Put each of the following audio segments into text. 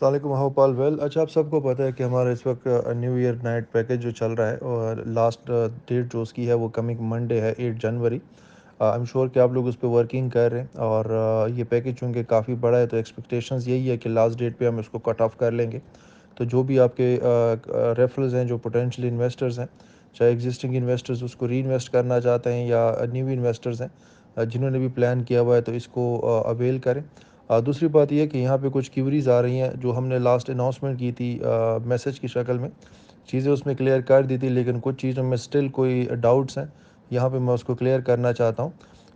السلام علیکم ہوپال ویل اچھا آپ سب کو پتہ ہے کہ ہمارا اس وقت نیو ایئر نائٹ پیکیج جو چل رہا ہے اور لاسٹ ڈیٹ جو اس کی ہے وہ کمنگ منڈے ہے 8 جنوری. آئی ایم شیور کہ آپ لوگ اس پہ ورکنگ کر رہے ہیں اور یہ پیکیج چونکہ کافی بڑا ہے تو ایکسپیکٹیشنز یہی ہے کہ لاسٹ ڈیٹ پہ ہم اس کو کٹ آف کر لیں گے. تو جو بھی آپ کے ریفرلز ہیں جو پوٹینشیل انویسٹرز ہیں چاہے ایگزسٹنگ انویسٹرز اس کو ری انویسٹ کرنا چاہتے ہیں یا نیو انویسٹرز ہیں جنہوں نے بھی پلان کیا ہوا ہے تو اس کو اویل کریں. دوسری بات یہ ہے کہ یہاں پہ کچھ کیوریز آ رہی ہیں جو ہم نے لاسٹ اناؤنسمنٹ کی تھی میسج کی شکل میں چیزیں اس میں کلیئر کر دی تھی لیکن کچھ چیزوں میں سٹل کوئی ڈاؤٹس ہیں. یہاں پہ میں اس کو کلیئر کرنا چاہتا ہوں.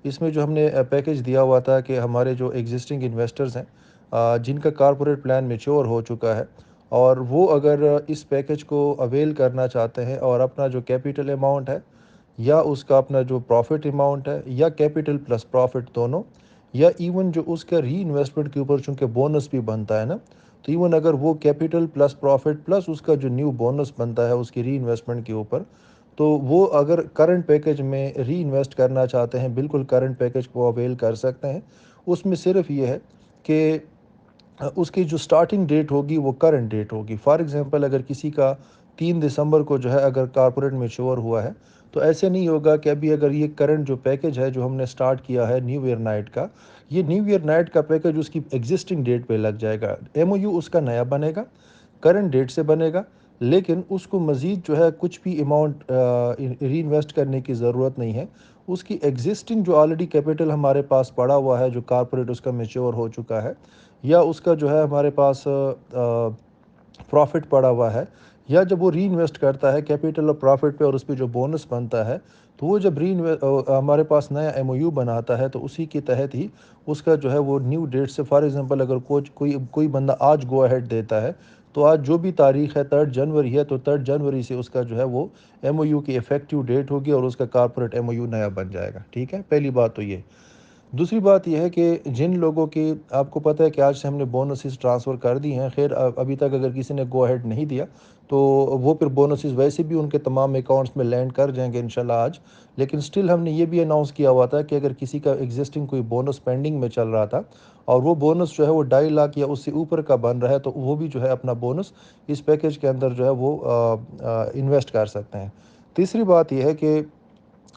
اس میں جو ہم نے پیکیج دیا ہوا تھا کہ ہمارے جو ایگزسٹنگ انویسٹرز ہیں جن کا کارپوریٹ پلان میچور ہو چکا ہے اور وہ اگر اس پیکیج کو اویل کرنا چاہتے ہیں اور اپنا جو کیپیٹل اماؤنٹ ہے یا اس کا اپنا جو پروفٹ اماؤنٹ ہے یا کیپیٹل پلس پروفٹ دونوں یا ایون جو اس کا ری انویسٹمنٹ کے اوپر چونکہ بونس بھی بنتا ہے نا تو ایون اگر وہ کیپیٹل پلس پروفٹ پلس اس کا جو نیو بونس بنتا ہے اس کی ری انویسٹمنٹ کے اوپر تو وہ اگر کرنٹ پیکیج میں ری انویسٹ کرنا چاہتے ہیں بالکل کرنٹ پیکیج کو اویل کر سکتے ہیں. اس میں صرف یہ ہے کہ اس کی جو سٹارٹنگ ڈیٹ ہوگی وہ کرنٹ ڈیٹ ہوگی. فار ایگزامپل اگر کسی کا 3 دسمبر کو جو ہے اگر کارپوریٹ میچور ہوا ہے تو ایسے نہیں ہوگا کہ ابھی اگر یہ کرنٹ جو پیکیج ہے جو ہم نے سٹارٹ کیا ہے نیو ایئر نائٹ کا یہ نیو ایئر نائٹ کا پیکیج اس کی ایگزسٹنگ ڈیٹ پہ لگ جائے گا. ایم او یو اس کا نیا بنے گا کرنٹ ڈیٹ سے بنے گا لیکن اس کو مزید جو ہے کچھ بھی اماؤنٹ ری انویسٹ کرنے کی ضرورت نہیں ہے. اس کی ایگزسٹنگ جو آلریڈی کیپٹل ہمارے پاس پڑا ہوا ہے جو کارپوریٹ اس کا میچور ہو چکا ہے یا اس کا جو ہے ہمارے پاس پروفٹ پڑا ہوا ہے یا جب وہ ری انویسٹ کرتا ہے کیپیٹل اور پروفٹ پہ اور اس پہ جو بونس بنتا ہے تو وہ جب ہمارے پاس نیا ایم او یو بناتا ہے تو اسی کے تحت ہی اس کا جو ہے وہ نیو ڈیٹ سے فار ایگزامپل اگر کوئی بندہ آج گو اہیڈ دیتا ہے تو آج جو بھی تاریخ ہے 3 جنوری ہے تو 3 جنوری سے اس کا جو ہے وہ ایم او یو کی افیکٹو ڈیٹ ہوگی اور اس کا کارپوریٹ ایم او یو نیا بن جائے گا. ٹھیک ہے پہلی بات تو یہ. دوسری بات یہ ہے کہ جن لوگوں کی آپ کو پتہ ہے کہ آج سے ہم نے بونسز ٹرانسفر کر دی ہیں خیر ابھی تک اگر کسی نے گو اہیڈ نہیں دیا تو وہ پھر بونسز ویسے بھی ان کے تمام اکاؤنٹس میں لینڈ کر جائیں گے انشاءاللہ آج. لیکن سٹل ہم نے یہ بھی اناؤنس کیا ہوا تھا کہ اگر کسی کا ایگزسٹنگ کوئی بونس پینڈنگ میں چل رہا تھا اور وہ بونس جو ہے وہ 2.5 لاکھ یا اس سے اوپر کا بن رہا ہے تو وہ بھی جو ہے اپنا بونس اس پیکیج کے اندر جو ہے وہ انویسٹ کر سکتے ہیں. تیسری بات یہ ہے کہ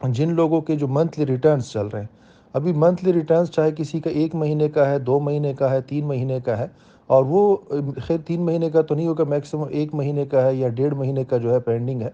جن لوگوں کے جو منتھلی ریٹرنز چل رہے ہیں ابھی منتھلی ریٹرنز چاہے کسی کا 1 مہینے کا ہے 2 مہینے کا ہے 3 مہینے کا ہے اور وہ خیر 3 مہینے کا تو نہیں ہوگا میکسیمم 1 مہینے کا ہے یا 1.5 مہینے کا جو ہے پینڈنگ ہے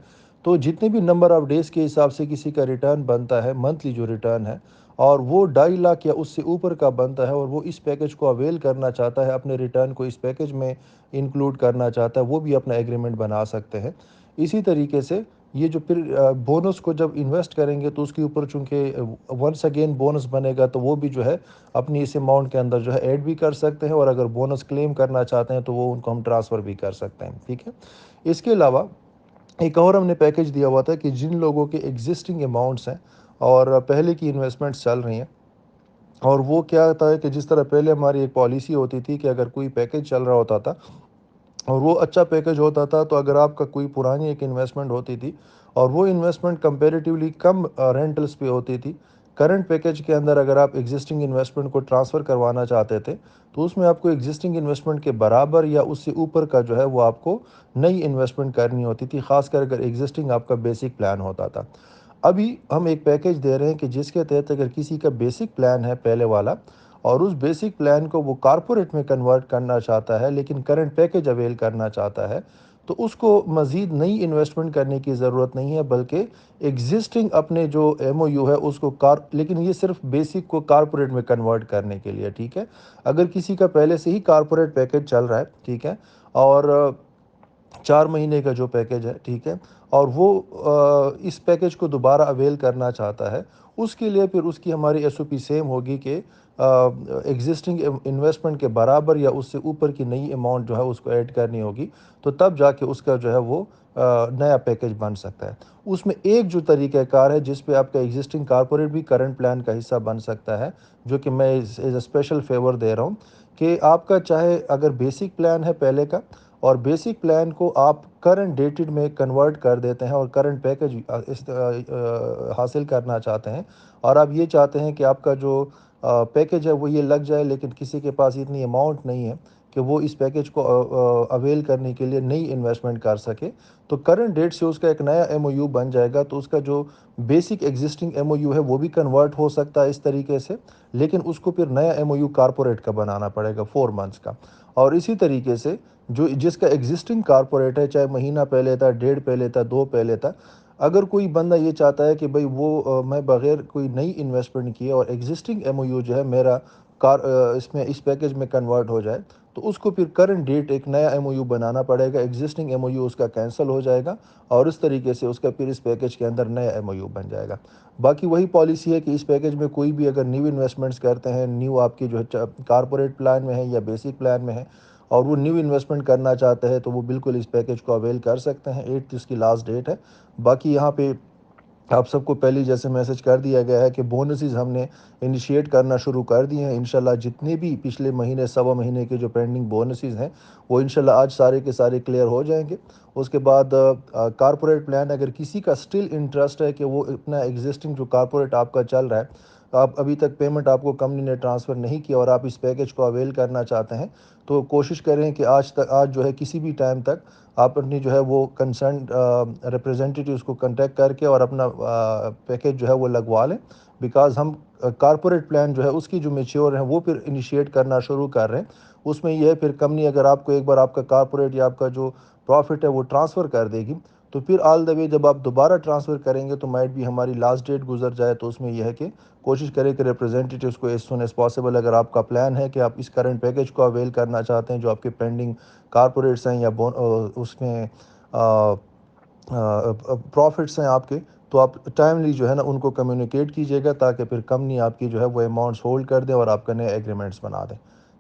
تو جتنے بھی نمبر آف ڈیز کے حساب سے کسی کا ریٹرن بنتا ہے منتھلی جو ریٹرن ہے اور وہ 2.5 لاکھ یا اس سے اوپر کا بنتا ہے اور وہ اس پیکیج کو اویل کرنا چاہتا ہے اپنے ریٹرن کو اس پیکیج میں انکلوڈ کرنا چاہتا ہے وہ بھی اپنا ایگریمنٹ بنا سکتے ہیں. اسی طریقے سے یہ جو پھر بونس کو جب انویسٹ کریں گے تو اس کے اوپر چونکہ ونس اگین بونس بنے گا تو وہ بھی جو ہے اپنی اس اماؤنٹ کے اندر جو ہے ایڈ بھی کر سکتے ہیں اور اگر بونس کلیم کرنا چاہتے ہیں تو وہ ان کو ہم ٹرانسفر بھی کر سکتے ہیں. ٹھیک ہے. اس کے علاوہ ایک اور ہم نے پیکیج دیا ہوا تھا کہ جن لوگوں کے ایگزسٹنگ اماؤنٹس ہیں اور پہلے کی انویسٹمنٹس چل رہی ہیں اور وہ کیا ہوتا ہے کہ جس طرح پہلے ہماری ایک پالیسی ہوتی تھی کہ اگر کوئی پیکیج چل رہا ہوتا تھا اور وہ اچھا پیکیج ہوتا تھا تو اگر آپ کا کوئی پرانی ایک انویسٹمنٹ ہوتی تھی اور وہ انویسٹمنٹ کمپیریٹیولی کم رینٹلز پہ ہوتی تھی کرنٹ پیکیج کے اندر اگر آپ ایگزسٹنگ انویسٹمنٹ کو ٹرانسفر کروانا چاہتے تھے تو اس میں آپ کو ایگزسٹنگ انویسٹمنٹ کے برابر یا اس سے اوپر کا جو ہے وہ آپ کو نئی انویسٹمنٹ کرنی ہوتی تھی خاص کر اگر ایگزسٹنگ آپ کا بیسک پلان ہوتا تھا. ابھی ہم ایک پیکیج دے رہے ہیں کہ جس کے تحت اگر کسی کا بیسک پلان ہے پہلے والا اور اس بیسک پلان کو وہ کارپوریٹ میں کنورٹ کرنا چاہتا ہے لیکن کرنٹ پیکیج اویل کرنا چاہتا ہے تو اس کو مزید نئی انویسٹمنٹ کرنے کی ضرورت نہیں ہے بلکہ ایگزسٹنگ اپنے جو ایم او یو ہے اس کو لیکن یہ صرف بیسک کو کارپوریٹ میں کنورٹ کرنے کے لیے. ٹھیک ہے. اگر کسی کا پہلے سے ہی کارپوریٹ پیکیج چل رہا ہے ٹھیک ہے اور 4 مہینے کا جو پیکیج ہے ٹھیک ہے اور وہ اس پیکیج کو دوبارہ اویل کرنا چاہتا ہے اس کے لیے پھر اس کی ہماری ایس او پی سیم ہوگی کہ ایگزسٹنگ انویسٹمنٹ کے برابر یا اس سے اوپر کی نئی اماؤنٹ جو ہے اس کو ایڈ کرنی ہوگی تو تب جا کے اس کا جو ہے وہ نیا پیکیج بن سکتا ہے. اس میں ایک جو طریقہ کار ہے جس پہ آپ کا ایگزسٹنگ کارپوریٹ بھی کرنٹ پلان کا حصہ بن سکتا ہے جو کہ میں ایز اے اسپیشل فیور دے رہا ہوں کہ آپ کا چاہے اگر بیسک پلان ہے پہلے کا اور بیسک پلان کو آپ کرنٹ ڈیٹڈ میں کنورٹ کر دیتے ہیں اور کرنٹ پیکیج حاصل کرنا چاہتے ہیں اور آپ یہ چاہتے ہیں کہ آپ کا جو پیکیج ہے وہ یہ لگ جائے لیکن کسی کے پاس اتنی اماؤنٹ نہیں ہے کہ وہ اس پیکیج کو اویل کرنے کے لیے نئی انویسٹمنٹ کر سکے، تو کرنٹ ڈیٹ سے اس کا ایک نیا ایم او یو بن جائے گا، تو اس کا جو basic existing M O U ہے وہ بھی کنورٹ ہو سکتا ہے اس طریقے سے، لیکن اس کو پھر نیا ایم او یو کارپوریٹ کا بنانا پڑے گا 4 منتھس کا۔ اور اسی طریقے سے جس کا ایگزسٹنگ کارپوریٹ ہے، چاہے مہینہ پہلے تھا، ڈیڑھ پہلے تھا، 2 پہلے تھا، اگر کوئی بندہ یہ چاہتا ہے کہ بھائی وہ میں بغیر کوئی نئی انویسٹمنٹ کیے اور ایگزسٹنگ ایم او یو جو ہے میرا اس پیکیج میں کنورٹ ہو جائے، تو اس کو پھر کرنٹ ڈیٹ ایک نیا ایم او یو بنانا پڑے گا، ایگزسٹنگ ایم او یو اس کا کینسل ہو جائے گا، اور اس طریقے سے اس کا پھر اس پیکیج کے اندر نیا ایم او یو بن جائے گا۔ باقی وہی پالیسی ہے کہ اس پیکیج میں کوئی بھی اگر نیو انویسٹمنٹس کرتے ہیں، نیو آپ کی جو ہے کارپوریٹ پلان میں ہے یا بیسک پلان میں ہے، اور وہ نیو انویسٹمنٹ کرنا چاہتے ہیں، تو وہ بالکل اس پیکیج کو اویل کر سکتے ہیں۔ 8 اس کی لاسٹ ڈیٹ ہے۔ باقی یہاں پہ آپ سب کو پہلی جیسے میسج کر دیا گیا ہے کہ بونسز ہم نے انیشیٹ کرنا شروع کر دیے ہیں۔ انشاءاللہ جتنے بھی پچھلے مہینے، سوا مہینے کے جو پینڈنگ بونسز ہیں، وہ انشاءاللہ آج سارے کے سارے کلیئر ہو جائیں گے۔ اس کے بعد کارپوریٹ پلان، اگر کسی کا سٹل انٹرسٹ ہے کہ وہ اپنا ایگزسٹنگ جو کارپوریٹ آپ کا چل رہا ہے، آپ ابھی تک پیمنٹ آپ کو کمپنی نے ٹرانسفر نہیں کیا اور آپ اس پیکیج کو اویل کرنا چاہتے ہیں، تو کوشش کریں کہ آج جو ہے کسی بھی ٹائم تک آپ اپنی جو ہے وہ کنسرن ریپریزنٹیٹیوز کو کنٹیکٹ کر کے اور اپنا پیکیج جو ہے وہ لگوا لیں، بیکاز ہم کارپوریٹ پلان جو ہے اس کی جو میچیور ہیں وہ پھر انیشیٹ کرنا شروع کر رہے ہیں۔ اس میں یہ ہے پھر کمپنی اگر آپ کو ایک بار آپ کا کارپوریٹ یا آپ کا جو پروفٹ ہے وہ ٹرانسفر کر دے گی، تو پھر آل دا وے جب آپ دوبارہ ٹرانسفر کریں گے تو مائٹ بھی ہماری لاسٹ ڈیٹ گزر جائے، تو اس میں یہ ہے کہ کوشش کریں کہ ریپریزنٹیٹیوز کو ایز سون ایز پاسبل، اگر آپ کا پلان ہے کہ آپ اس کرنٹ پیکیج کو اویل کرنا چاہتے ہیں، جو آپ کے پینڈنگ کارپوریٹس ہیں یا اس میں پروفٹس ہیں آپ کے، تو آپ ٹائملی جو ہے نا ان کو کمیونیکیٹ کیجیے گا، تاکہ پھر کمپنی آپ کی جو ہے وہ اماؤنٹس ہولڈ کر دے اور آپ کا نئے ایگریمنٹس بنا دیں۔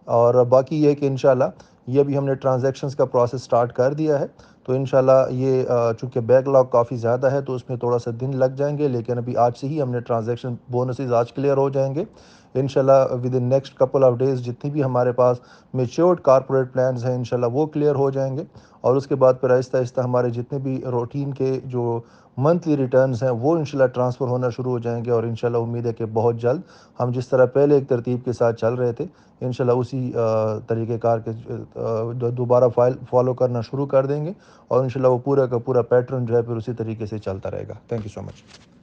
اور باقی یہ کہ انشاءاللہ یہ بھی ہم نے ٹرانزیکشنز کا پروسیس سٹارٹ کر دیا ہے، تو انشاءاللہ یہ چونکہ بیک لاگ کافی زیادہ ہے تو اس میں تھوڑا سا دن لگ جائیں گے، لیکن ابھی آج سے ہی ہم نے ٹرانزیکشن بونسز آج کلیئر ہو جائیں گے انشاءاللہ۔ With in next couple of days جتنی بھی ہمارے پاس میچیورڈ کارپوریٹ پلانز ہیں انشاءاللہ وہ کلیئر ہو جائیں گے، اور اس کے بعد پھر آہستہ آہستہ ہمارے جتنے بھی روٹین کے جو منتھلی ریٹرنز ہیں وہ انشاءاللہ ٹرانسفر ہونا شروع ہو جائیں گے، اور انشاءاللہ امید ہے کہ بہت جلد ہم جس طرح پہلے ایک ترتیب کے ساتھ چل رہے تھے، انشاءاللہ اسی طریقہ کار کے دوبارہ فالو کرنا شروع کر دیں گے، اور انشاءاللہ وہ پورا کا پورا پیٹرن جو ہے پھر اسی طریقے سے چلتا رہے گا۔ Thank you so much.